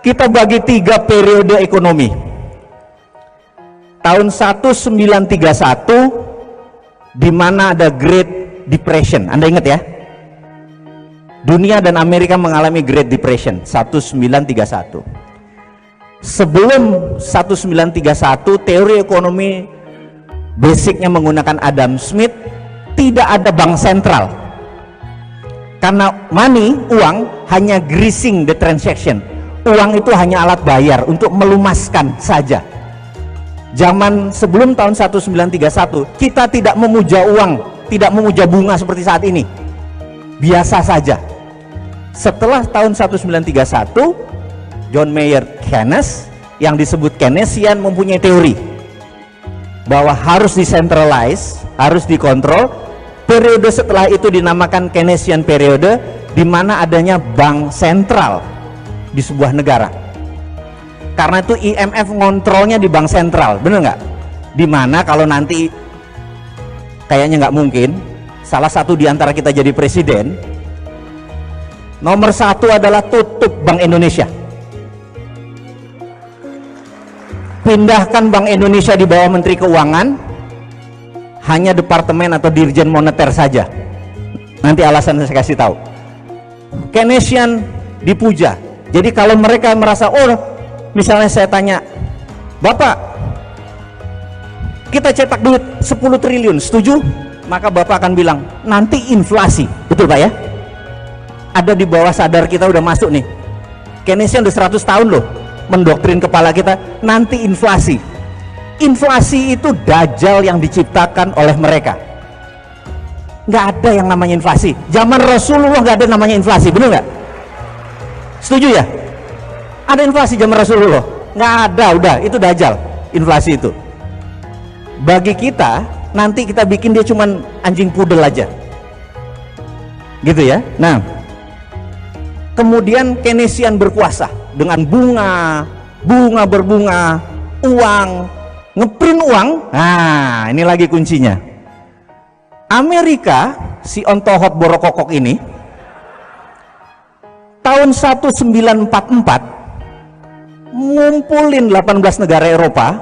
kita bagi 3 periode ekonomi. Tahun 1931 di mana ada Great Depression. Anda ingat ya? Dunia dan Amerika mengalami Great Depression 1931. Sebelum 1931 teori ekonomi basicnya menggunakan Adam Smith, tidak ada bank sentral. Karena money, uang, hanya greasing the transaction. Uang itu hanya alat bayar untuk melumaskan saja. Zaman sebelum tahun 1931, kita tidak memuja uang, tidak memuja bunga seperti saat ini. Biasa saja. Setelah tahun 1931, John Maynard Keynes yang disebut Keynesian mempunyai teori bahwa harus decentralize, harus dikontrol. Periode setelah itu dinamakan Keynesian periode, di mana adanya bank sentral di sebuah negara. Karena itu IMF ngontrolnya di bank sentral, bener nggak? Dimana kalau nanti kayaknya nggak mungkin salah satu di antara kita jadi presiden, nomor 1 adalah tutup Bank Indonesia, pindahkan Bank Indonesia di bawah Menteri Keuangan, hanya departemen atau dirjen moneter saja. Nanti alasan saya kasih tahu. Keynesian dipuja. Jadi kalau mereka merasa, oh misalnya saya tanya, Bapak, kita cetak duit 10 triliun, setuju? Maka Bapak akan bilang, nanti inflasi. Betul Pak ya? Ada di bawah sadar kita udah masuk nih. Keynesian udah 100 tahun loh mendoktrin kepala kita, nanti inflasi. Inflasi itu dajjal yang diciptakan oleh mereka. Nggak ada yang namanya inflasi. Zaman Rasulullah nggak ada namanya inflasi, bener nggak? Setuju ya? Ada inflasi zaman Rasulullah? Nggak ada, udah itu dajjal inflasi itu. Bagi kita nanti kita bikin dia cuman anjing pudel aja, gitu ya. Nah, kemudian Keynesian berkuasa dengan bunga berbunga, uang, ngeprint uang. Nah, ini lagi kuncinya. Amerika, si ontohot borokokok ini, tahun 1944 ngumpulin 18 negara Eropa,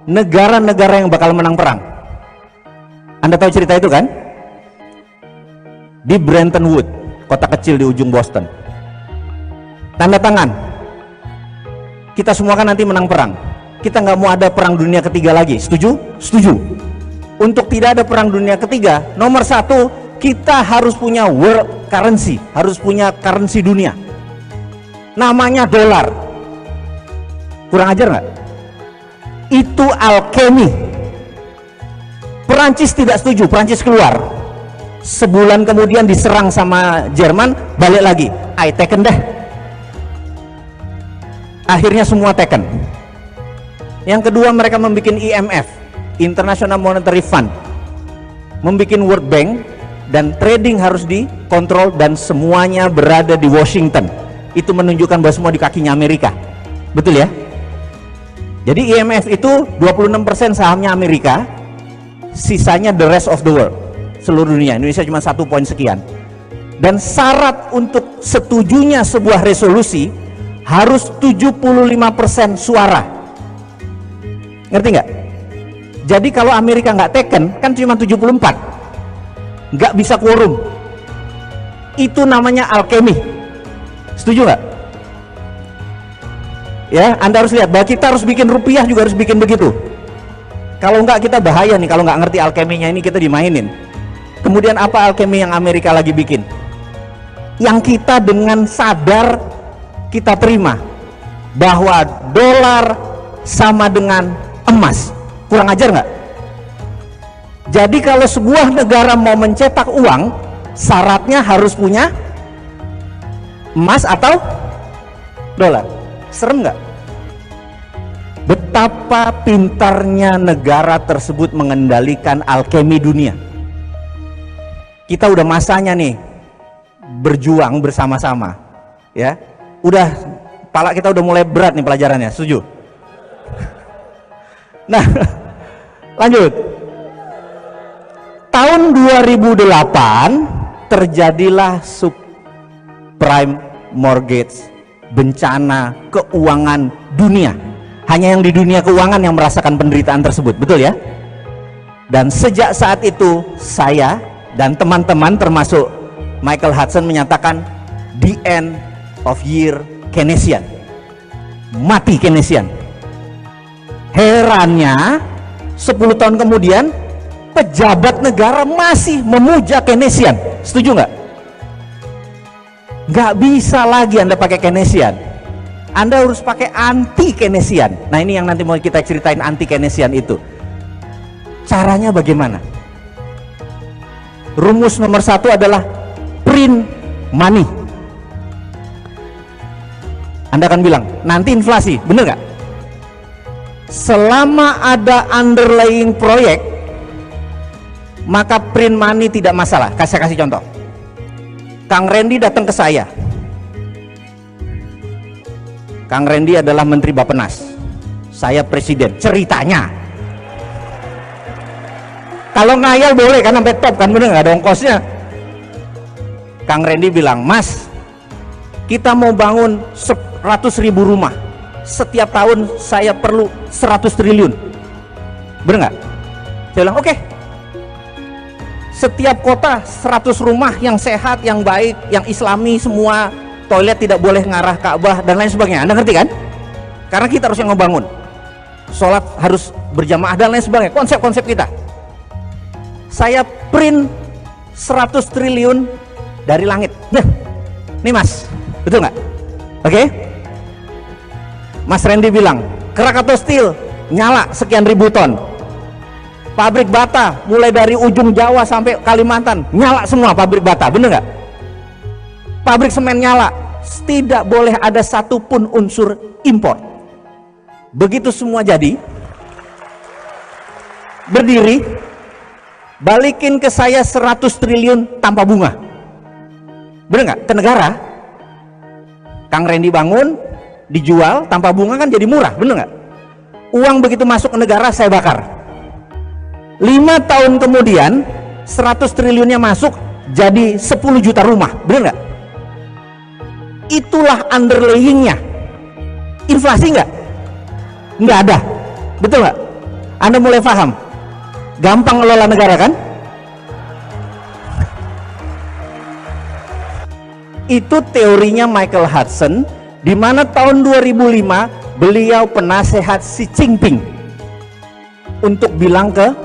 negara-negara yang bakal menang perang. Anda tahu cerita itu kan? Di Bretton Woods, kota kecil di ujung Boston. Tanda tangan, kita semua kan nanti menang perang, kita nggak mau ada perang dunia ketiga lagi, setuju? Setuju. Untuk tidak ada perang dunia ketiga, nomor 1 kita harus punya world currency, harus punya currency dunia, namanya dolar. Kurang ajar nggak? Itu alkemi. Perancis tidak setuju, Perancis keluar. Sebulan kemudian diserang sama Jerman, balik lagi, I taken deh. Akhirnya semua taken. Yang kedua, mereka membuat IMF, International Monetary Fund, membuat World Bank, dan trading harus dikontrol dan semuanya berada di Washington. Itu menunjukkan bahwa semua di kakinya Amerika. Betul ya? Jadi IMF itu 26% sahamnya Amerika, sisanya the rest of the world, seluruh dunia. Indonesia cuma 1 poin sekian. Dan syarat untuk setujunya sebuah resolusi harus 75% suara. Ngerti nggak? Jadi kalau Amerika nggak taken, kan cuma 74, nggak bisa quorum. Itu namanya alkemi. Setuju nggak? Ya, Anda harus lihat bahwa kita harus bikin rupiah juga harus bikin begitu. Kalau nggak kita bahaya nih, kalau nggak ngerti alkeminya ini kita dimainin. Kemudian apa alkemi yang Amerika lagi bikin? Yang kita dengan sadar kita terima bahwa dolar sama dengan emas. Kurang ajar nggak? Jadi kalau sebuah negara mau mencetak uang, syaratnya harus punya emas atau dolar. Serem nggak? Betapa pintarnya negara tersebut mengendalikan alkemi dunia. Kita udah masanya nih berjuang bersama-sama, ya. Udah, kepala kita udah mulai berat nih pelajarannya, setuju? Nah, lanjut. Tahun 2008 terjadilah subprime mortgage bencana keuangan dunia. Hanya yang di dunia keuangan yang merasakan penderitaan tersebut, betul ya? Dan sejak saat itu saya dan teman-teman termasuk Michael Hudson menyatakan the end of year Keynesian, mati Keynesian. Herannya 10 tahun kemudian pejabat negara masih memuja Keynesian. Setuju nggak? Nggak bisa lagi Anda pakai Keynesian, Anda harus pakai anti Keynesian. Nah, ini yang nanti mau kita ceritain, anti Keynesian itu caranya bagaimana. Rumus nomor 1 adalah print money. Anda akan bilang nanti inflasi, bener nggak? Selama ada underlying proyek, maka print money tidak masalah. Saya kasih contoh. Kang Randy datang ke saya. Kang Randy adalah Menteri Bappenas, saya Presiden. Ceritanya, kalau ngayal boleh kan sampai top kan, bener nggak, ada ongkosnya. Kang Randy bilang, Mas, kita mau bangun 100.000 rumah, setiap tahun saya perlu 100 triliun, bener nggak? Saya bilang oke. Setiap kota 100 rumah yang sehat, yang baik, yang islami, semua toilet tidak boleh ngarah Ka'bah dan lain sebagainya. Anda ngerti kan? Karena kita harus yang ngebangun, sholat harus berjamaah dan lain sebagainya, konsep-konsep kita. Saya print 100 triliun dari langit. Nah, nih Mas, betul nggak? Oke? Mas Randy bilang, Krakatau Steel nyala sekian ribu ton. Pabrik bata mulai dari ujung Jawa sampai Kalimantan nyala semua, pabrik bata, bener nggak? Pabrik semen nyala, tidak boleh ada satupun unsur impor. Begitu semua jadi, berdiri, balikin ke saya 100 triliun tanpa bunga, bener nggak? Ke negara. Kang Randy bangun, dijual tanpa bunga kan jadi murah, bener nggak? Uang begitu masuk ke negara saya bakar. 5 tahun kemudian 100 triliunnya masuk, jadi 10 juta rumah, bener nggak? Itulah underlayingnya. Inflasi nggak? Nggak ada, betul nggak? Anda mulai paham? Gampang ngelola negara kan? Itu teorinya Michael Hudson, di mana tahun 2005 beliau penasehat Xi Jinping untuk bilang ke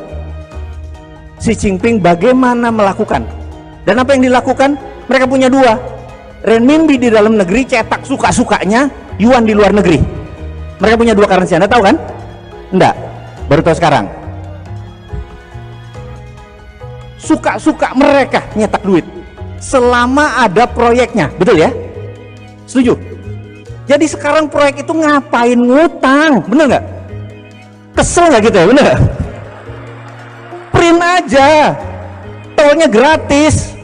Xi Jinping bagaimana melakukan. Dan apa yang dilakukan? Mereka punya dua, renminbi di dalam negeri, cetak suka-sukanya, yuan di luar negeri. Mereka punya dua currency. Anda tahu kan? Enggak, baru tahu sekarang. Suka-suka mereka nyetak duit selama ada proyeknya, betul ya? Setuju? Jadi sekarang proyek itu ngapain ngutang, bener nggak? Kesel nggak gitu ya, bener nggak? Print aja, tolnya gratis.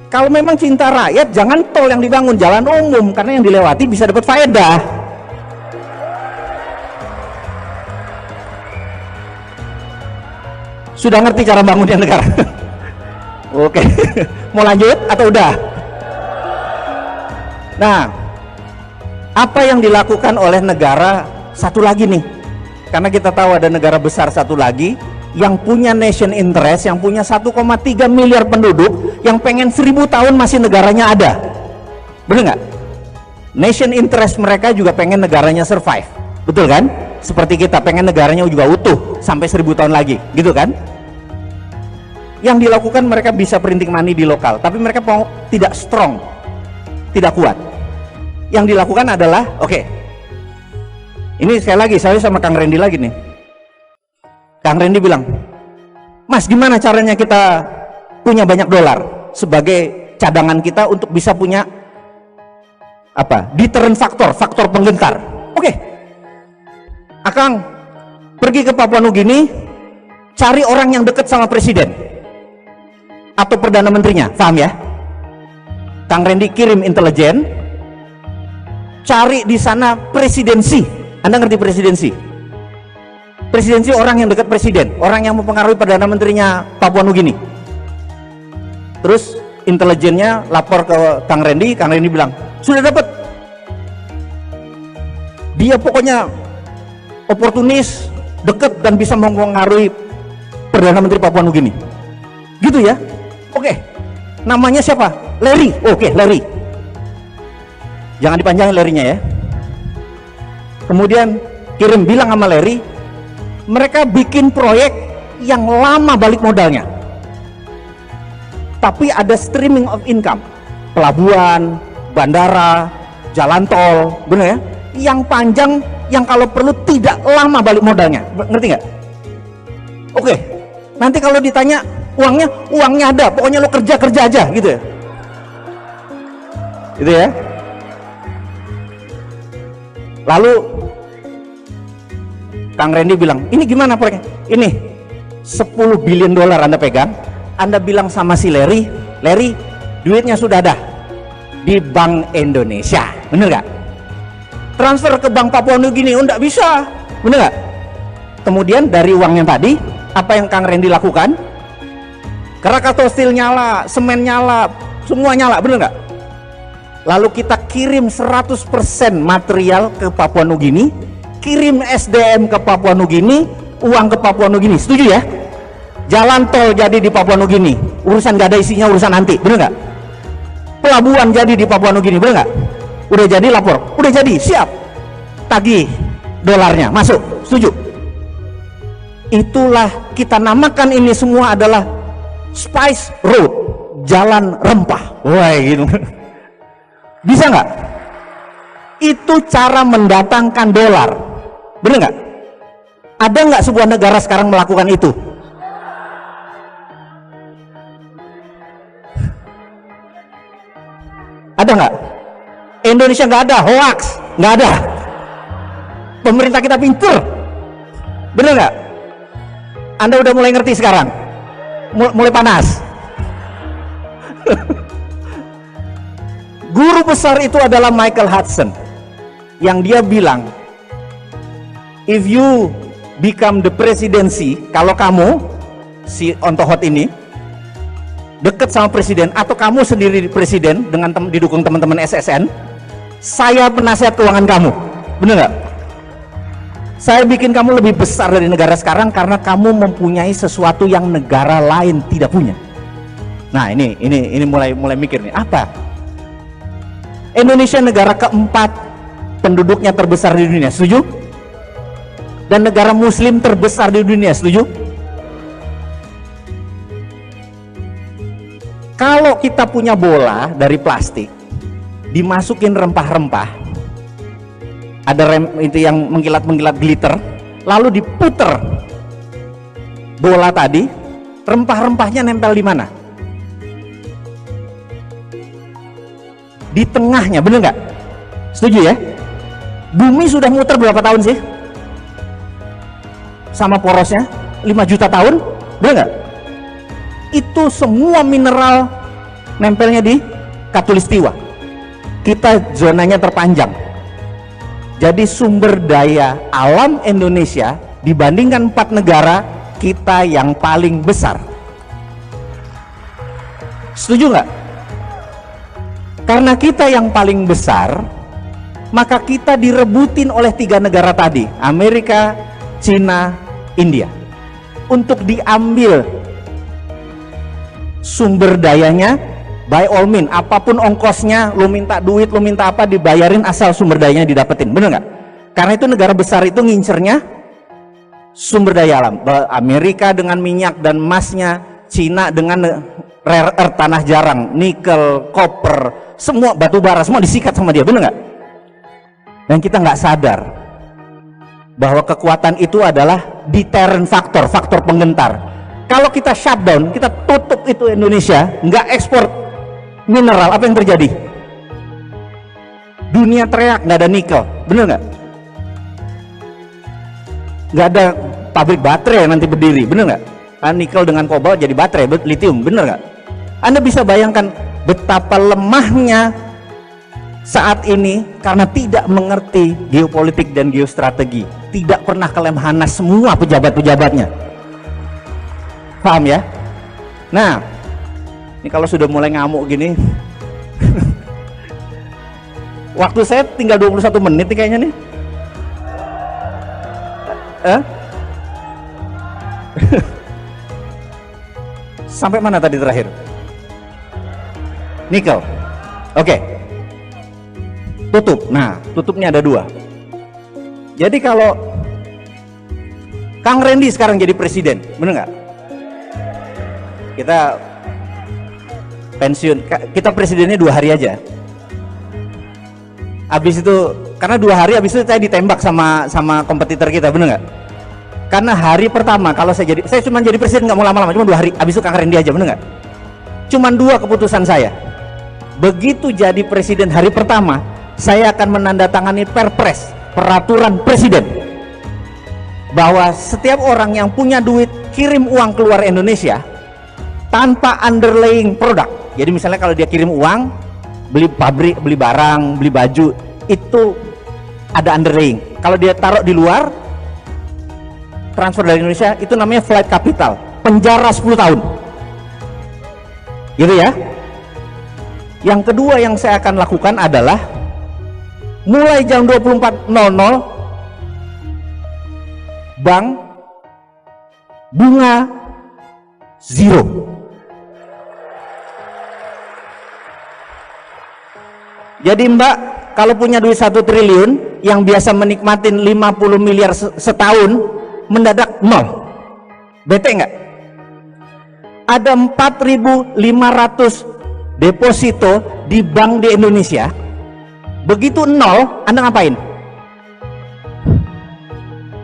Kalau memang cinta rakyat, jangan tol yang dibangun, jalan umum, karena yang dilewati bisa dapat faedah. Sudah ngerti cara bangunnya negara? Oke, mau lanjut atau udah? Nah, apa yang dilakukan oleh negara satu lagi nih? Karena kita tahu ada negara besar satu lagi yang punya nation interest, yang punya 1,3 miliar penduduk, yang pengen 1000 tahun masih negaranya ada. Bener nggak? Nation interest mereka juga pengen negaranya survive, betul kan? Seperti kita pengen negaranya juga utuh sampai 1000 tahun lagi, gitu kan? Yang dilakukan, mereka bisa printing money di lokal, tapi mereka mau tidak strong, tidak kuat. Yang dilakukan adalah, oke, ini sekali lagi saya sama Kang Randy lagi nih. Kang Randy bilang, Mas, gimana caranya kita punya banyak dolar sebagai cadangan kita untuk bisa punya apa? Deterrent faktor, faktor penggentar. Oke, Akang pergi ke Papua Nugini, cari orang yang dekat sama presiden atau perdana menterinya, paham ya? Kang Randy kirim intelijen, cari di sana presidensi. Anda ngerti presidensi? Presidensi orang yang dekat presiden, orang yang mempengaruhi perdana menterinya Papua Nugini. Terus intelijennya lapor ke Kang Randy bilang, sudah dapat dia pokoknya oportunis, deket dan bisa mempengaruhi Perdana Menteri Papua Nugini. Gitu ya. Oke. Namanya siapa? Larry. Oke, Larry. Jangan dipanjangin Larry-nya ya. Kemudian bilang sama Larry, mereka bikin proyek yang lama balik modalnya. Tapi ada streaming of income. Pelabuhan, bandara, jalan tol, bener ya? Yang panjang, yang kalau perlu tidak lama balik modalnya. Ngerti nggak? Oke. Nanti kalau ditanya uangnya ada, pokoknya lo kerja aja gitu ya. Gitu ya. Lalu Kang Randy bilang, ini gimana proyeknya? Ini 10 billion dolar Anda pegang, Anda bilang sama si Larry, duitnya sudah ada di Bank Indonesia, bener gak? Transfer ke Bank Papua Nugini, enggak bisa, bener gak? Kemudian dari uangnya tadi, apa yang Kang Randy lakukan? Krakatau Steel nyala, semen nyala, semua nyala, bener gak? Lalu kita kirim 100% material ke Papua Nugini, kirim SDM ke Papua Nugini, uang ke Papua Nugini, setuju ya? Jalan tol jadi di Papua Nugini, urusan gak ada isinya, urusan nanti, bener gak? Pelabuhan jadi di Papua Nugini, bener gak? Udah jadi lapor, udah jadi, siap, tagih dolarnya, masuk, setuju? Itulah kita namakan ini semua adalah Spice Road, jalan rempah. Wah gitu. Bisa nggak? Itu cara mendatangkan dolar, bener nggak? Ada nggak sebuah negara sekarang melakukan itu? Ada nggak? Indonesia nggak ada, hoax, nggak ada. Pemerintah kita pinter, bener nggak? Anda udah mulai ngerti sekarang, mulai panas. Guru besar itu adalah Michael Hudson, yang dia bilang, if you become the presidency, kalau kamu si Ontohot ini deket sama presiden atau kamu sendiri presiden dengan didukung teman-teman SSN, saya penasihat keuangan kamu, bener nggak? Saya bikin kamu lebih besar dari negara sekarang karena kamu mempunyai sesuatu yang negara lain tidak punya. Nah ini mulai mikir nih, apa? Indonesia negara keempat penduduknya terbesar di dunia, setuju? Dan negara muslim terbesar di dunia, setuju? Kalau kita punya bola dari plastik, dimasukin rempah-rempah, ada rem itu yang mengkilat-mengkilat glitter, lalu diputer bola tadi, rempah-rempahnya nempel di mana? Di tengahnya, bener nggak? Setuju ya? Bumi sudah muter berapa tahun sih? Sama porosnya 5 juta tahun, bener nggak? Itu semua mineral nempelnya di Katulistiwa. Kita zonanya terpanjang. Jadi sumber daya alam Indonesia dibandingkan 4 negara, kita yang paling besar. Setuju nggak? Karena kita yang paling besar, maka kita direbutin oleh 3 negara tadi, Amerika, Cina, India, untuk diambil sumber dayanya. By all means, apapun ongkosnya, lo minta duit, lo minta apa, dibayarin asal sumber dayanya didapetin, bener nggak? Karena itu negara besar itu ngincernya sumber daya alam. Amerika dengan minyak dan emasnya, Cina dengan rare earth, tanah jarang, nikel, koper, semua batu bara, semua disikat sama dia, bener nggak? Dan kita nggak sadar bahwa kekuatan itu adalah deterrent faktor, faktor penggentar. Kalau kita shutdown, kita tutup itu Indonesia, nggak ekspor mineral, apa yang terjadi? Dunia teriak, nggak ada nikel, bener nggak? Nggak ada pabrik baterai yang nanti berdiri, bener nggak? Nikel dengan kobalt jadi baterai, lithium, bener nggak? Anda bisa bayangkan betapa lemahnya saat ini karena tidak mengerti geopolitik dan geostrategi, tidak pernah ke Lemhanas semua pejabat-pejabatnya, paham ya? Nah, ini kalau sudah mulai ngamuk gini waktu saya tinggal 21 menit nih kayaknya nih. Sampai mana tadi terakhir? Nikel. Oke. Tutup. Nah, tutupnya ada 2. Jadi kalau Kang Randy sekarang jadi presiden, bener nggak? Kita pensiun, kita presidennya 2 hari aja. Habis itu, karena 2 hari habis itu saya ditembak sama kompetitor kita, bener nggak? Karena hari pertama kalau saya cuma jadi presiden nggak mau lama-lama, cuma 2 hari. Habis itu Kang Randy aja, bener nggak? Cuman 2 keputusan saya. Begitu jadi presiden hari pertama, saya akan menandatangani perpres, peraturan presiden, bahwa setiap orang yang punya duit kirim uang keluar Indonesia tanpa underlying produk. Jadi misalnya kalau dia kirim uang, beli pabrik, beli barang, beli baju, itu ada underlying. Kalau dia taruh di luar, transfer dari Indonesia, itu namanya flight capital, penjara 10 tahun. Gitu ya. Yang kedua yang saya akan lakukan adalah mulai jam 24.00 bank bunga 0. Jadi Mbak kalau punya duit 1 triliun yang biasa menikmatin 50 miliar setahun, mendadak 0. Bete nggak? Ada 4.500 deposito di bank di Indonesia. Begitu 0, Anda ngapain?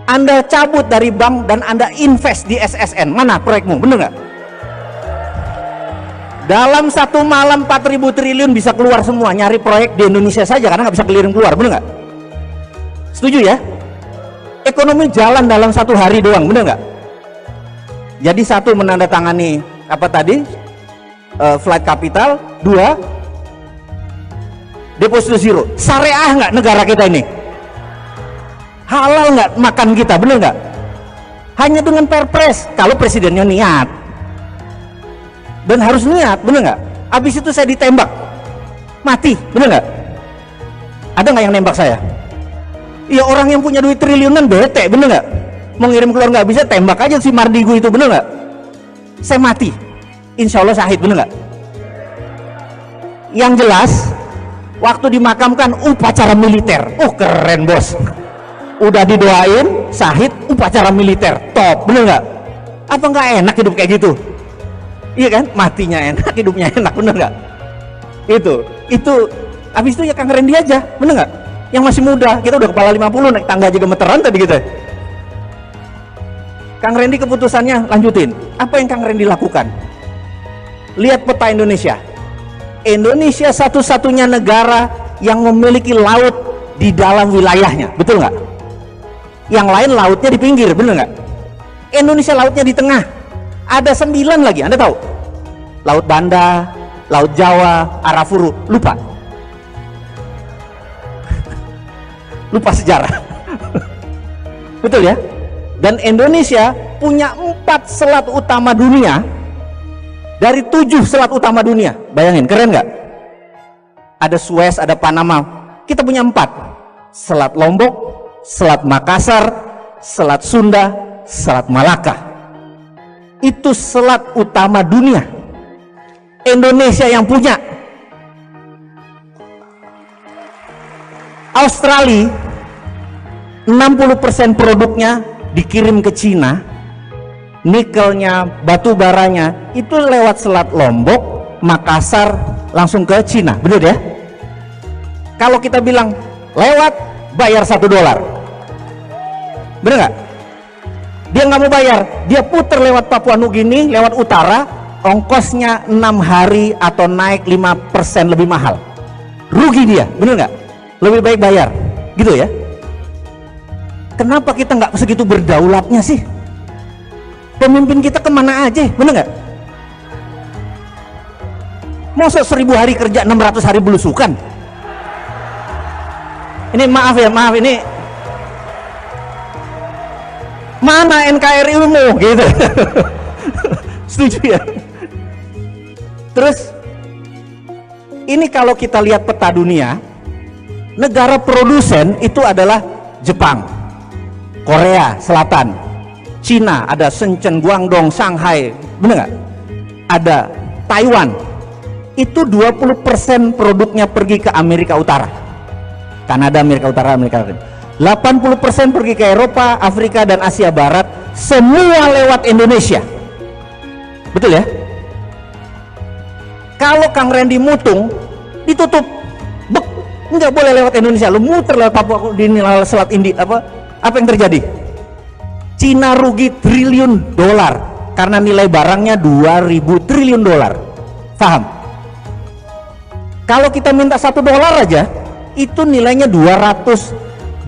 Anda cabut dari bank dan Anda invest di SSN. Mana proyekmu? Bener nggak? Dalam 1 malam 4.000 triliun bisa keluar semua. Nyari proyek di Indonesia saja karena nggak bisa keliling keluar. Bener nggak? Setuju ya? Ekonomi jalan dalam 1 hari doang. Bener nggak? Jadi 1 menandatangani apa tadi? Flight capital. 2 deposito 0. Syariah nggak negara kita ini? Halal nggak makan kita? Bener nggak? Hanya dengan perpres kalau presidennya niat, dan harus niat, bener nggak? Habis itu saya ditembak mati, bener nggak? Ada nggak yang nembak saya? Iya, orang yang punya duit triliunan bete, bener nggak? Mau ngirim keluar nggak bisa, tembak aja si Mardigu itu, bener nggak? Saya mati, insya Allah syahid, bener nggak? Yang jelas waktu dimakamkan upacara militer. Keren bos, udah didoain syahid, upacara militer top, bener nggak? Apa nggak enak hidup kayak gitu? Iya kan, matinya enak, hidupnya enak, bener nggak? Itu habis itu ya Kang Randy aja, bener nggak? Yang masih muda, kita udah kepala 50, naik tangga aja gemeteran tadi kita. Kang Randy keputusannya lanjutin. Apa yang Kang Randy lakukan? Lihat peta Indonesia. Indonesia satu-satunya negara yang memiliki laut di dalam wilayahnya, betul nggak? Yang lain lautnya di pinggir, bener nggak? Indonesia lautnya di tengah. Ada 9 lagi, Anda tahu? Laut Banda, Laut Jawa, Arafuru, lupa. Lupa sejarah. Betul ya? Dan Indonesia punya 4 selat utama dunia dari 7 selat utama dunia. Bayangin, keren nggak? Ada Suez, ada Panama. Kita punya 4. Selat Lombok, Selat Makassar, Selat Sunda, Selat Malaka. Itu selat utama dunia. Indonesia yang punya. Australia 60% produknya dikirim ke Cina. Nikelnya, batu baranya itu lewat Selat Lombok, Makassar langsung ke Cina, bener ya? Kalau kita bilang lewat, bayar $1, bener nggak? Dia nggak mau bayar, dia puter lewat Papua Nugini, lewat utara, ongkosnya 6 hari atau naik 5% lebih mahal. Rugi dia, bener nggak? Lebih baik bayar, gitu ya? Kenapa kita nggak segitu berdaulatnya sih? Pemimpin kita kemana aja, bener nggak? Masa 1000 hari kerja, 600 hari belusukan? Ini maaf ya, maaf, ini mana NKRI mu gitu. Setuju ya? Terus ini kalau kita lihat peta dunia, negara produsen itu adalah Jepang, Korea Selatan, Cina, ada Shenzhen, Guangdong, Shanghai, bener nggak? Ada Taiwan, itu 20% produknya pergi ke Amerika Utara, Kanada, Amerika Utara, Amerika Latin. 80% pergi ke Eropa, Afrika, dan Asia Barat, semua lewat Indonesia. Betul ya? Kalau Kang Randy mutung, ditutup, nggak boleh lewat Indonesia, lu muter lewat Papua di Selat Indi, apa yang terjadi? Cina rugi triliun dolar karena nilai barangnya 2000 triliun dolar. Paham? Kalau kita minta $1 aja, itu nilainya 200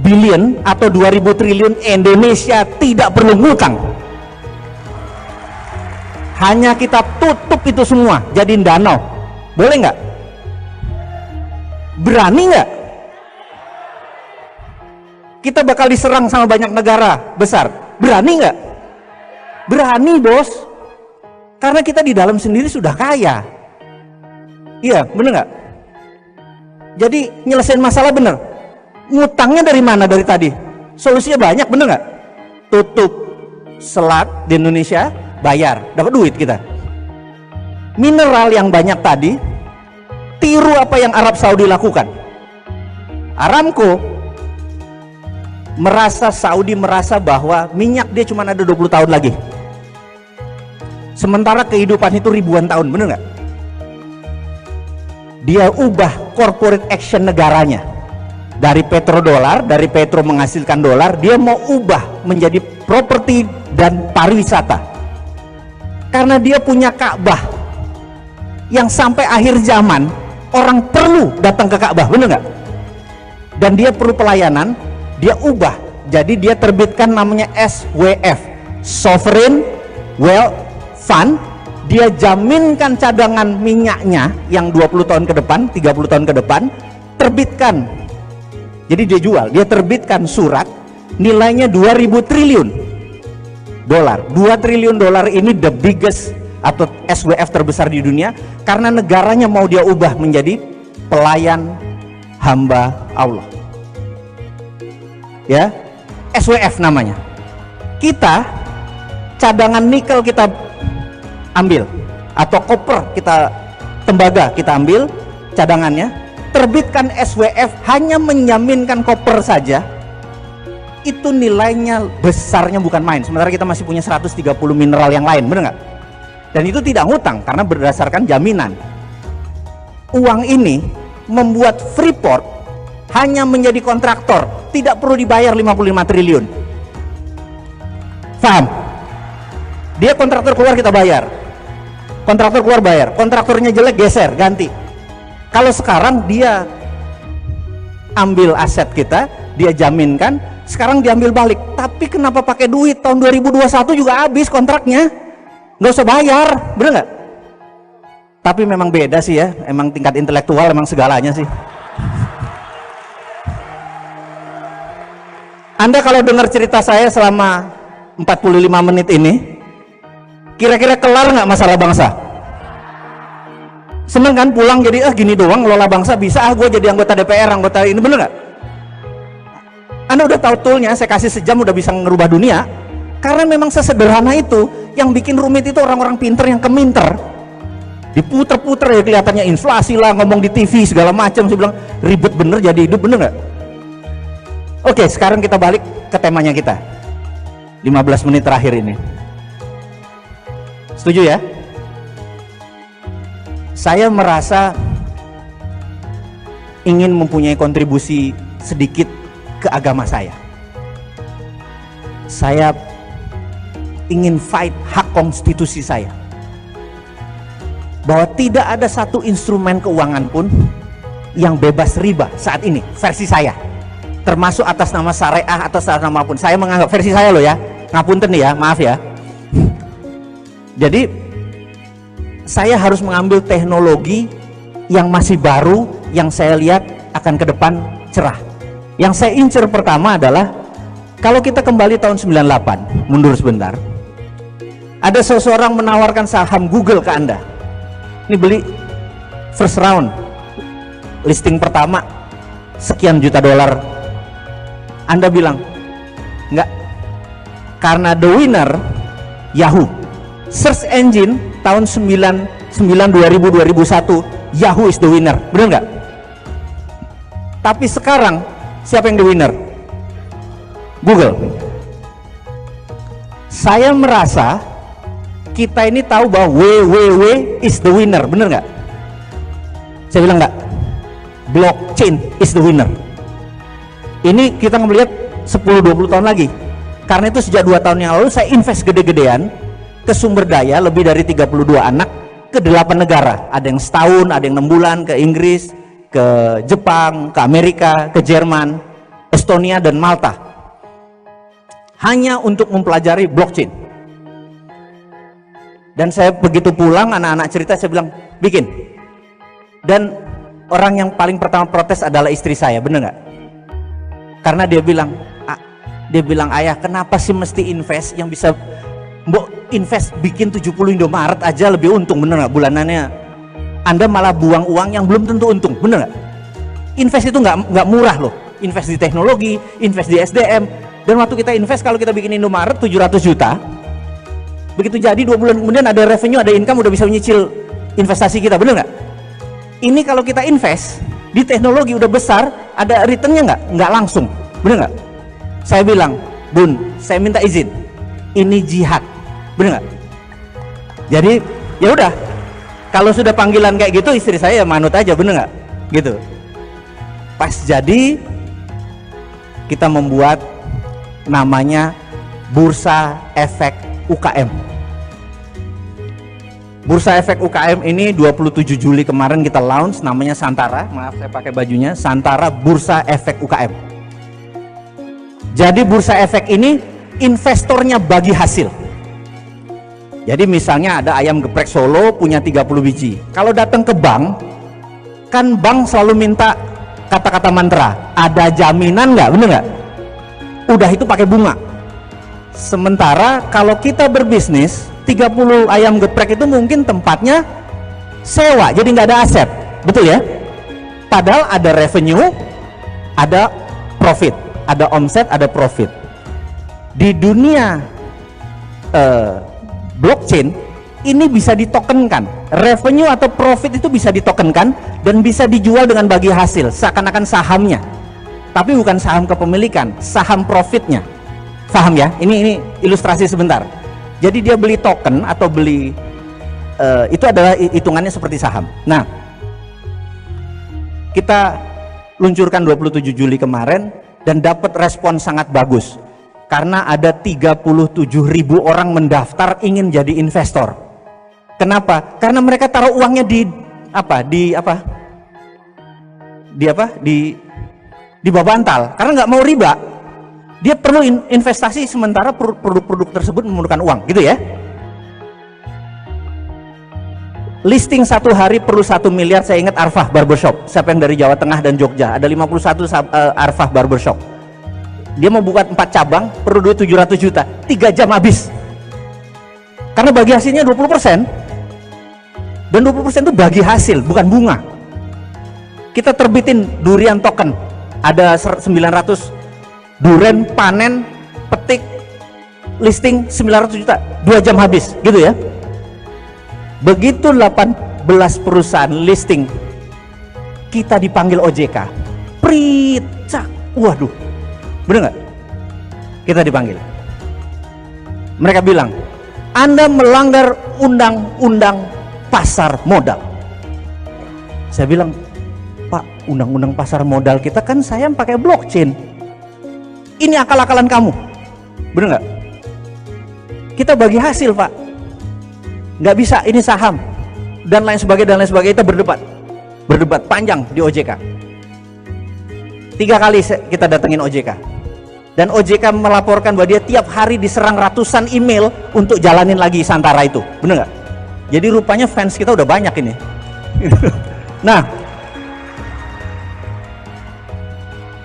billion atau 2000 triliun. Indonesia tidak perlu ngutang, hanya kita tutup itu semua jadiin danau. Boleh nggak? Berani nggak? Kita bakal diserang sama banyak negara besar, berani nggak? Berani, bos, karena kita di dalam sendiri sudah kaya. Iya, bener nggak? Jadi nyelesain masalah bener. Ngutangnya dari mana dari tadi? Solusinya banyak, bener nggak? Tutup selat di Indonesia, bayar, dapat duit kita. Mineral yang banyak tadi, tiru apa yang Arab Saudi lakukan. Aramco Saudi merasa bahwa minyak dia cuma ada 20 tahun lagi, sementara kehidupan itu ribuan tahun, bener nggak? Dia ubah corporate action negaranya dari petrodolar, dari petro menghasilkan dolar, dia mau ubah menjadi properti dan pariwisata, karena dia punya Ka'bah yang sampai akhir zaman orang perlu datang ke Ka'bah, bener nggak? Dan dia perlu pelayanan, dia ubah jadi dia terbitkan namanya SWF, Sovereign Wealth Fund. Dia jaminkan cadangan minyaknya yang 20 tahun ke depan, 30 tahun ke depan, terbitkan. Jadi dia jual, dia terbitkan surat nilainya 2000 triliun dolar. 2 triliun dolar ini the biggest atau SWF terbesar di dunia, karena negaranya mau dia ubah menjadi pelayan hamba Allah. Ya, SWF namanya. Kita cadangan nikel kita ambil, atau koper kita, tembaga kita ambil cadangannya, terbitkan SWF, hanya menjaminkan koper saja, itu nilainya besarnya bukan main, sementara kita masih punya 130 mineral yang lain, bener nggak? Dan itu tidak ngutang karena berdasarkan jaminan. Uang ini membuat Freeport hanya menjadi kontraktor, tidak perlu dibayar 55 triliun. Paham? Dia kontraktor keluar, kita bayar. Kontraktor keluar, bayar. Kontraktornya jelek, geser, ganti. Kalau sekarang dia ambil aset kita, dia jaminkan, sekarang diambil balik. Tapi kenapa pakai duit? Tahun 2021 juga habis kontraknya, nggak usah bayar, bener nggak? Tapi memang beda sih ya, emang tingkat intelektual emang segalanya sih. Anda kalau dengar cerita saya selama 45 menit ini, kira-kira kelar nggak masalah bangsa? Seneng kan pulang jadi gini doang ngelola bangsa bisa, gue jadi anggota DPR, anggota ini, bener nggak? Anda udah tahu toolnya, saya kasih sejam udah bisa ngerubah dunia. Karena memang sesederhana itu. Yang bikin rumit itu orang-orang pinter yang keminter, diputer-puter ya, kelihatannya inflasi lah, ngomong di TV segala macam. Saya bilang ribet bener jadi hidup, bener nggak? Oke, sekarang kita balik ke temanya kita. 15 menit terakhir ini. Setuju ya? Saya merasa ingin mempunyai kontribusi sedikit ke agama saya. Saya ingin fight hak konstitusi saya, bahwa tidak ada satu instrumen keuangan pun yang bebas riba saat ini, versi saya, termasuk atas nama syariah atau atas nama apapun. Saya menganggap versi saya loh ya, ngapunten nih ya, maaf ya. Jadi saya harus mengambil teknologi yang masih baru, yang saya lihat akan ke depan cerah. Yang saya incer pertama adalah, kalau kita kembali tahun 98, mundur sebentar, ada seseorang menawarkan saham Google ke Anda. Ini beli first round, listing pertama sekian juta dolar. Anda bilang enggak, Karena the winner Yahoo. Search engine tahun 99 2000 2001 Yahoo is the winner, benar nggak? Tapi sekarang siapa yang the winner? Google. Saya merasa kita ini tahu bahwa www is the winner, benar nggak? Saya bilang nggak. Blockchain is the winner. Ini kita melihat 10-20 tahun lagi. Karena itu sejak 2 tahun yang lalu saya invest gede-gedean ke sumber daya lebih dari 32 anak ke 8 negara. Ada yang setahun, ada yang 6 bulan, ke Inggris, ke Jepang, ke Amerika, ke Jerman, Estonia, dan Malta. Hanya untuk mempelajari blockchain. Dan saya begitu pulang, anak-anak cerita, saya bilang, bikin. Dan orang yang paling pertama protes adalah istri saya, bener nggak? Karena dia bilang, ayah, kenapa sih mesti invest yang bisa invest bikin 70 Indomaret aja lebih untung, bener nggak bulanannya? Anda malah buang uang yang belum tentu untung, bener nggak? Invest itu nggak murah loh. Invest di teknologi, invest di SDM. Dan waktu kita invest, kalau kita bikin Indomaret 700 juta, begitu jadi 2 bulan kemudian ada revenue, ada income, udah bisa menyicil investasi kita, bener nggak? Ini kalau kita invest di teknologi udah besar, ada returnnya nggak langsung, bener nggak? Saya bilang, Bun, saya minta izin, ini jihad, bener nggak? Jadi ya udah, kalau sudah panggilan kayak gitu, istri saya ya manut aja, bener nggak? Gitu. Pas jadi kita membuat namanya Bursa Efek UKM. Bursa Efek UKM ini 27 Juli kemarin kita launch, namanya Santara. Maaf saya pakai bajunya, Santara Bursa Efek UKM. Jadi Bursa Efek ini investornya bagi hasil. Jadi misalnya ada ayam geprek Solo punya 30 biji. Kalau datang ke bank, kan bank selalu minta kata-kata mantra, ada jaminan nggak, bener nggak? Udah itu pakai bunga. Sementara kalau kita berbisnis, 30 ayam geprek itu mungkin tempatnya sewa, jadi nggak ada aset, betul ya? Padahal ada revenue, ada profit, ada omset, ada profit. Di dunia blockchain ini bisa ditokenkan, revenue atau profit itu bisa ditokenkan dan bisa dijual dengan bagi hasil, seakan-akan sahamnya, tapi bukan saham kepemilikan, saham profitnya. Paham ya? Ini ilustrasi sebentar. Jadi dia beli token atau beli itu adalah hitungannya seperti saham. Nah, kita luncurkan 27 Juli kemarin dan dapat respon sangat bagus karena ada 37.000 orang mendaftar ingin jadi investor. Kenapa? Karena mereka taruh uangnya di bawah bantal karena nggak mau riba. Dia perlu investasi sementara produk-produk tersebut memerlukan uang, gitu ya. Listing 1 hari perlu 1 miliar. Saya ingat Arfah Barbershop. Siapa yang dari Jawa Tengah dan Jogja? Ada 51 Arfah Barbershop. Dia mau buka 4 cabang, perlu duit 700 juta. 3 jam habis. Karena bagi hasilnya 20%. Dan 20% itu bagi hasil, bukan bunga. Kita terbitin durian token. Ada 900 duren, panen, petik, listing 900 juta, 2 jam habis, gitu ya. Begitu 18 perusahaan listing, kita dipanggil OJK, Pritcak, waduh, bener nggak? Kita dipanggil. Mereka bilang, Anda melanggar undang-undang pasar modal. Saya bilang, Pak, undang-undang pasar modal kita kan saya pakai blockchain. Ini akal-akalan kamu, bener nggak? Kita bagi hasil, Pak, nggak bisa, ini saham dan lain sebagainya. Kita berdebat panjang di OJK. 3 kali kita datengin OJK dan OJK melaporkan bahwa dia tiap hari diserang ratusan email untuk jalanin lagi Santara itu, bener nggak? Jadi rupanya fans kita udah banyak ini. Nah,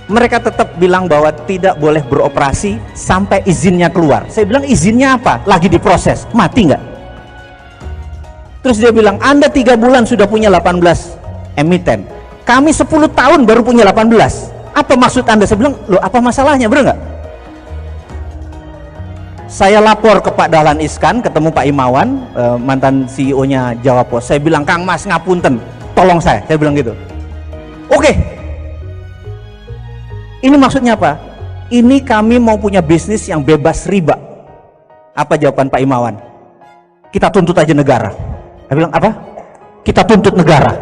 mereka tetap bilang bahwa tidak boleh beroperasi sampai izinnya keluar. Saya bilang, izinnya apa? Lagi diproses, mati nggak? Terus dia bilang, Anda 3 bulan sudah punya 18 emiten, kami 10 tahun baru punya 18. Apa maksud Anda? Saya bilang, loh apa masalahnya, bener nggak? Saya lapor ke Pak Dahlan Iskan, ketemu Pak Imawan, mantan CEO-nya Jawa Pos. Saya bilang, Kang Mas ngapunten, tolong saya bilang gitu. Oke. Ini maksudnya apa? Ini kami mau punya bisnis yang bebas riba. Apa jawaban Pak Imawan? Kita tuntut aja negara. Saya bilang, apa? Kita tuntut negara.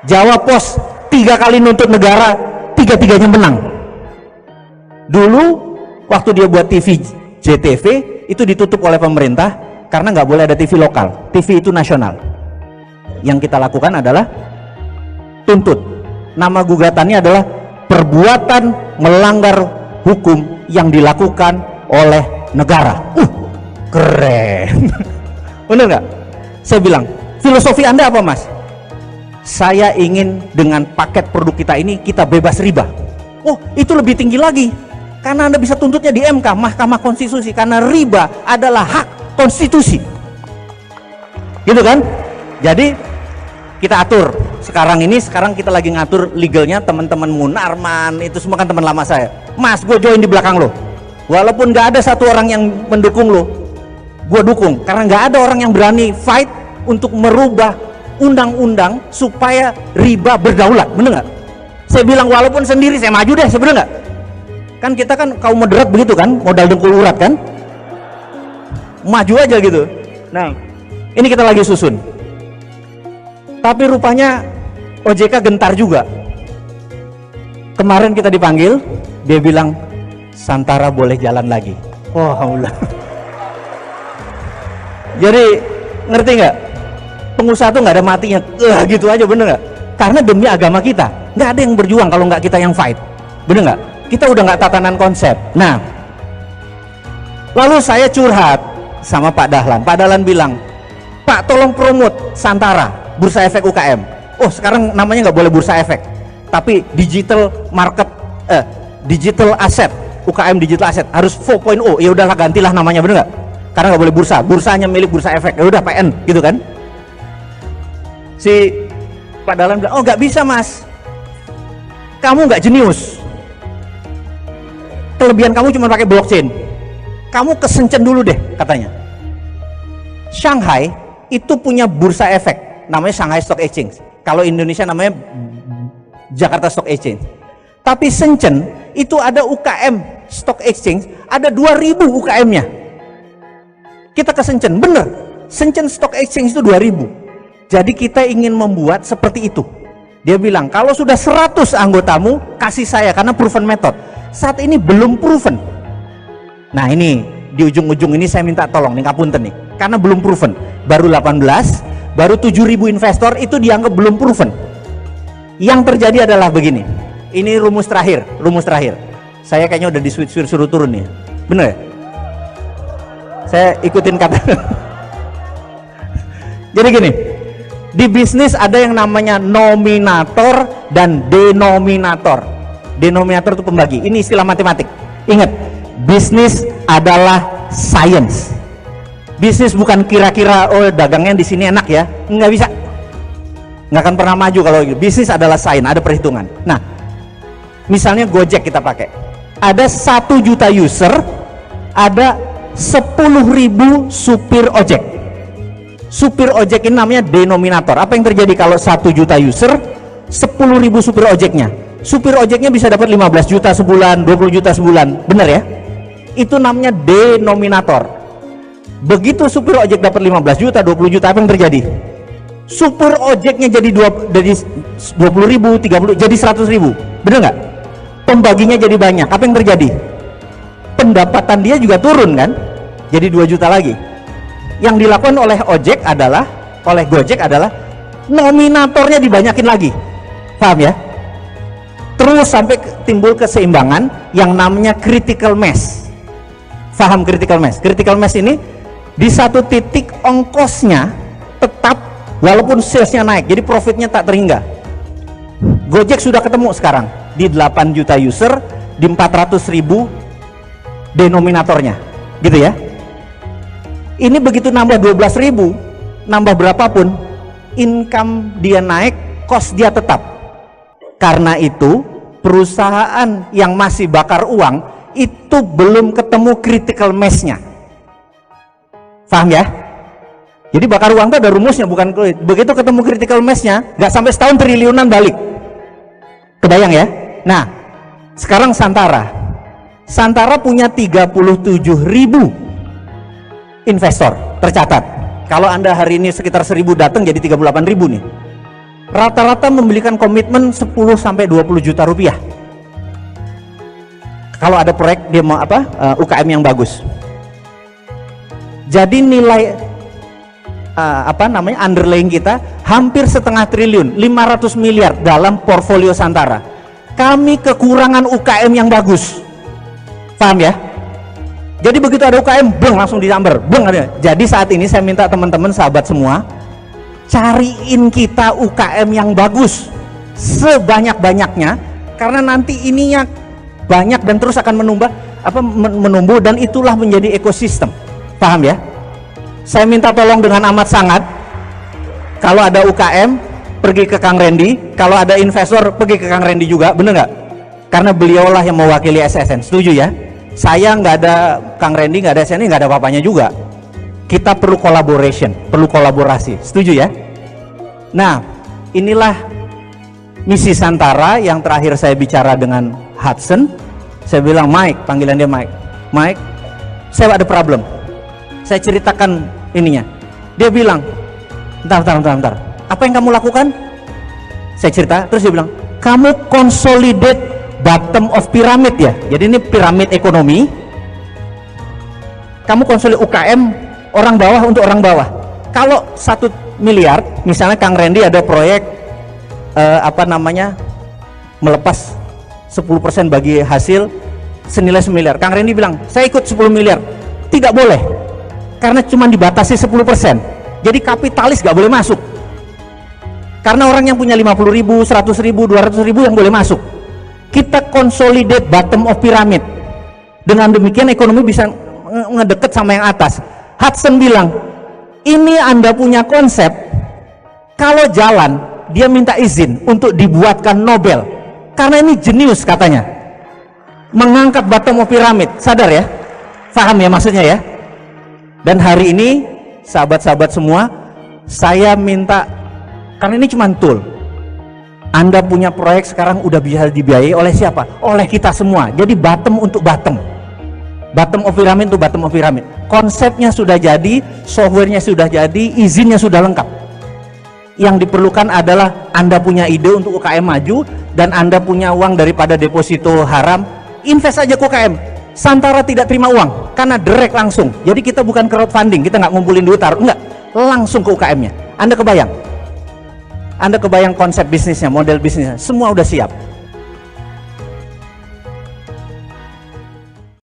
Jawa Pos 3 kali nuntut negara, 3-3-nya menang. Dulu waktu dia buat TV JTV itu ditutup oleh pemerintah karena nggak boleh ada TV lokal, TV itu nasional. Yang kita lakukan adalah tuntut. Nama gugatannya adalah perbuatan melanggar hukum yang dilakukan oleh negara. Keren. Bener nggak? Saya bilang, filosofi Anda apa, Mas? Saya ingin dengan paket produk kita ini kita bebas riba. Oh, itu lebih tinggi lagi. Karena Anda bisa tuntutnya di MK, Mahkamah Konstitusi, karena riba adalah hak konstitusi. Gitu kan? Jadi kita atur. Sekarang kita lagi ngatur legalnya. Teman-teman Munarman itu semua kan teman lama saya. Mas, gue join di belakang lo. Walaupun gak ada satu orang yang mendukung lo, gue dukung. Karena gak ada orang yang berani fight untuk merubah undang-undang supaya riba berdaulat. Bener nggak? Saya bilang walaupun sendiri saya maju deh. Saya bener nggak? Kan kita kan kaum moderat begitu kan, modal dengkul urat kan, maju aja gitu. Nah, ini kita lagi susun. Tapi rupanya OJK gentar juga. Kemarin kita dipanggil, dia bilang Santara boleh jalan lagi. Oh, alhamdulillah. Jadi ngerti nggak? Pengusaha tuh nggak ada matinya, gitu aja, bener nggak? Karena demi agama kita, nggak ada yang berjuang kalau nggak kita yang fight, bener nggak? Kita udah nggak tatanan konsep. Nah, lalu saya curhat sama Pak Dahlan. Pak Dahlan bilang, Pak tolong promote Santara, Bursa Efek UKM. Oh, sekarang namanya nggak boleh Bursa Efek, tapi digital market, digital asset, UKM digital asset harus 4.0. Ya udahlah gantilah namanya, bener nggak? Karena nggak boleh bursa, bursanya milik Bursa Efek. Ya udah PN, gitu kan? Si Pak Dahlan bilang, oh nggak bisa Mas, kamu nggak jenius, kelebihan kamu cuma pakai blockchain, kamu kesencen dulu deh katanya. Shanghai itu punya bursa efek namanya Shanghai Stock Exchange, kalau Indonesia namanya Jakarta Stock Exchange. Tapi Shenzhen itu ada UKM Stock Exchange, ada 2000 UKM-nya. Kita ke Shenzhen, bener, Shenzhen Stock Exchange itu 2000. Jadi kita ingin membuat seperti itu. Dia bilang kalau sudah 100 anggotamu kasih saya, karena proven method. Saat ini belum proven. Nah ini di ujung-ujung ini saya minta tolong nih, ngapunten nih, karena belum proven. Baru 18, baru 7.000 investor, itu dianggap belum proven. Yang terjadi adalah begini. Ini rumus terakhir. Saya kayaknya udah suruh turun nih. Bener ya? Saya ikutin kata. Jadi gini, di bisnis ada yang namanya nominator dan denominator. Denominator itu pembagi. Ini istilah matematik. Ingat, bisnis adalah science. Bisnis bukan kira-kira oh dagangnya di sini enak ya. Nggak bisa. Nggak akan pernah maju kalau gitu. Bisnis adalah science, ada perhitungan. Nah, misalnya Gojek kita pakai. Ada 1 juta user, ada 10.000 supir ojek. Supir ojek ini namanya denominator. Apa yang terjadi kalau 1 juta user, 10.000 supir ojeknya? Supir ojeknya bisa dapat 15 juta sebulan, 20 juta sebulan, benar ya? Itu namanya denominator. Begitu supir ojek dapat 15 juta, 20 juta, apa yang terjadi? Supir ojeknya jadi 20.000, 30, jadi 100.000, benar nggak? Pembaginya jadi banyak, apa yang terjadi? Pendapatan dia juga turun kan? Jadi 2 juta lagi. Yang dilakukan oleh Gojek adalah nominatornya dibanyakin lagi, paham ya? Terus sampai timbul keseimbangan yang namanya critical mass. Paham critical mass? Critical mass ini di satu titik ongkosnya tetap walaupun salesnya naik, jadi profitnya tak terhingga. Gojek sudah ketemu sekarang di 8 juta user, di 400.000 denominatornya, gitu ya. Ini begitu nambah 12.000, nambah berapapun, income dia naik, cost dia tetap. Karena itu perusahaan yang masih bakar uang itu belum ketemu critical mass-nya. Paham ya? Jadi bakar uang itu ada rumusnya, bukan begitu ketemu critical mass-nya, nggak sampai setahun triliunan balik. Kebayang ya? Nah, sekarang Santara punya 37.000 investor tercatat. Kalau Anda hari ini sekitar 1.000 datang, jadi 38.000 nih. Rata-rata memberikan komitmen 10 sampai 20 juta rupiah. Kalau ada proyek dia mau UKM yang bagus. Jadi nilai underlying kita hampir setengah triliun, 500 miliar dalam portfolio Santara. Kami kekurangan UKM yang bagus. Paham ya? Jadi begitu ada UKM, beng langsung disamber, beng ada. Jadi saat ini saya minta teman-teman sahabat semua, cariin kita UKM yang bagus sebanyak-banyaknya, karena nanti ininya banyak dan terus akan menumbuh dan itulah menjadi ekosistem. Paham ya? Saya minta tolong dengan amat sangat, kalau ada UKM pergi ke Kang Randy, kalau ada investor pergi ke Kang Randy juga, bener nggak? Karena beliaulah yang mewakili SSN, setuju ya? Saya nggak ada Kang Randy, nggak ada SSN, nggak ada apa-apanya juga. Kita perlu collaboration, perlu kolaborasi, setuju ya? Nah, inilah misi Santara. Yang terakhir saya bicara dengan Hudson, saya bilang, Mike, panggilan dia Mike, saya ada problem. Saya ceritakan ininya, dia bilang, bentar, apa yang kamu lakukan? Saya cerita, terus dia bilang, kamu consolidate bottom of pyramid ya, jadi ini piramid ekonomi, kamu konsolidasi UKM orang bawah untuk orang bawah. Kalau 1 miliar, misalnya Kang Randy ada proyek melepas 10% bagi hasil senilai 1 miliar. Kang Randy bilang, saya ikut 10 miliar. Tidak boleh, karena cuma dibatasi 10%. Jadi kapitalis gak boleh masuk, karena orang yang punya 50.000, 100.000, 200.000 yang boleh masuk. Kita consolidate bottom of pyramid, dengan demikian ekonomi bisa ngedeket sama yang atas. Hudson bilang, ini Anda punya konsep, kalau jalan dia minta izin untuk dibuatkan Nobel, karena ini jenius katanya, mengangkat bottom of pyramid. Sadar ya? Paham ya maksudnya ya? Dan hari ini sahabat-sahabat semua, saya minta, karena ini cuma tool, Anda punya proyek sekarang udah bisa dibiayai oleh siapa? Oleh kita semua. Jadi bottom untuk bottom, bottom of pyramid untuk bottom of pyramid. Konsepnya sudah jadi, softwarenya sudah jadi, izinnya sudah lengkap. Yang diperlukan adalah Anda punya ide untuk UKM maju, dan Anda punya uang daripada deposito haram, invest aja ke UKM. Santara tidak terima uang, karena direct langsung. Jadi kita bukan crowdfunding, kita nggak ngumpulin duit taruh, enggak, langsung ke UKM-nya. Anda kebayang konsep bisnisnya, model bisnisnya, semua udah siap.